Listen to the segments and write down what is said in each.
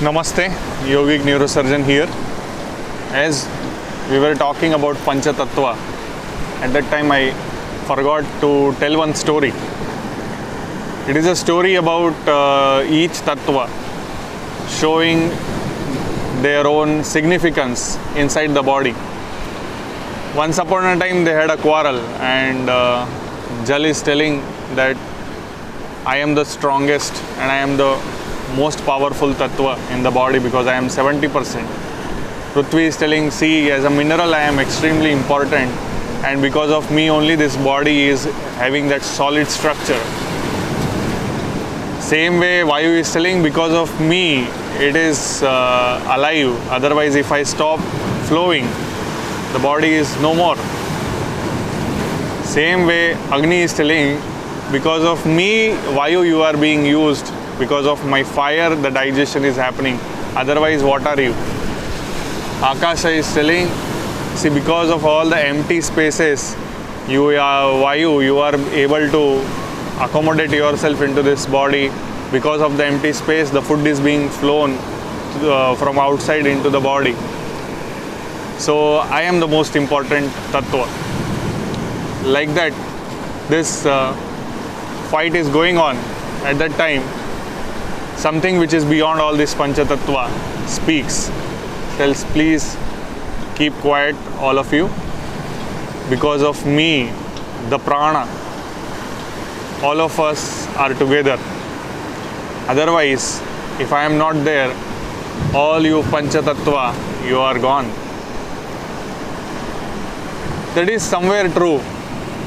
Namaste, Yogic Neurosurgeon here. As we were talking about Pancha Tattva, at that time I forgot to tell one story. It is a story about each Tattva showing their own significance inside the body. Once upon a time they had a quarrel, and Jal is telling that I am the strongest and I am the most powerful Tattva in the body because I am 70%. Prithvi is telling, see, as a mineral I am extremely important, and because of me only this body is having that solid structure. Same way Vayu is telling, because of me it is alive, otherwise if I stop flowing the body is no more. Same way Agni is telling, because of me Vayu you are being used, because of my fire the digestion is happening, otherwise what are you? Akasha is telling, see, because of all the empty spaces you are Vayu, you are able to accommodate yourself into this body. Because of the empty space the food is being flown from outside into the body. So I am the most important Tattva. Like that this fight is going on. At that time something which is beyond all this Pancha Tattva speaks, tells, please keep quiet all of you, because of me the prana, all of us are together, otherwise if I am not there all you Pancha Tattva you are gone. That is somewhere true.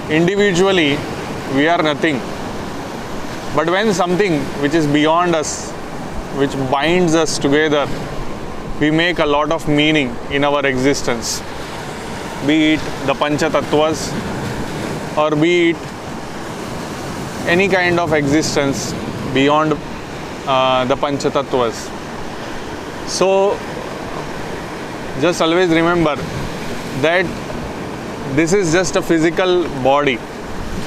Individually we are nothing, but when something which is beyond us, which binds us together, we make a lot of meaning in our existence, be it the Pancha Tattvas or be it any kind of existence beyond the Pancha Tattvas. So just always remember that this is just a physical body.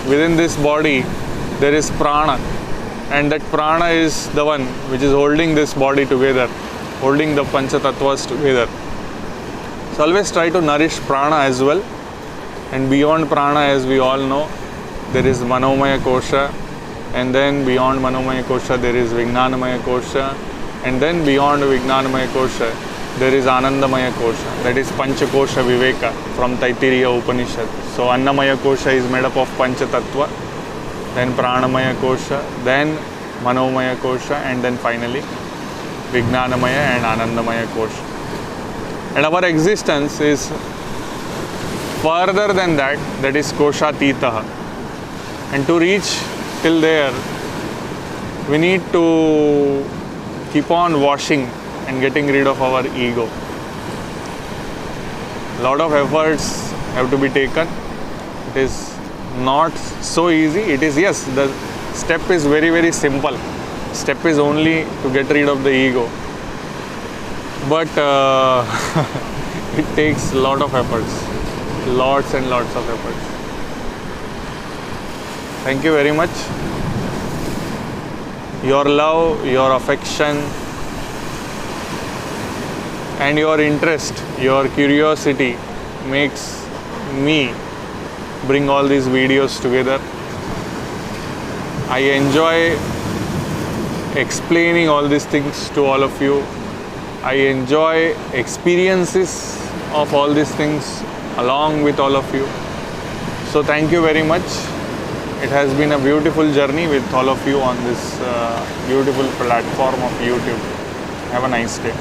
Within this body there is prana, and that prana is the one which is holding this body together, holding the Pancha Tattvas together. So always try to nourish prana as well. And beyond prana, as we all know, there is Manomaya Kosha, and then beyond Manomaya Kosha there is Vijnanamaya Kosha, and then beyond Vijnanamaya Kosha there is Anandamaya Kosha, that is Pancha Kosha Viveka from Taittiriya Upanishad. So Annamaya Kosha is made up of Pancha Tattva, then Pranamaya Kosha, then Manomaya Kosha, and then finally Vijnanamaya and Anandamaya Kosha. And our existence is further than that, that is Koshatitaha. And to reach till there, we need to keep on washing and getting rid of our ego. Lot of efforts have to be taken. It is not so easy. It is, yes, the step is very, very simple. Step is only to get rid of the ego. But it takes a lot of efforts. Lots and lots of efforts. Thank you very much. Your love, your affection, and your interest, your curiosity makes me bring all these videos together. I enjoy explaining all these things to all of you. I enjoy experiences of all these things along with all of you. So thank you very much. It has been a beautiful journey with all of you on this beautiful platform of YouTube. Have a nice day.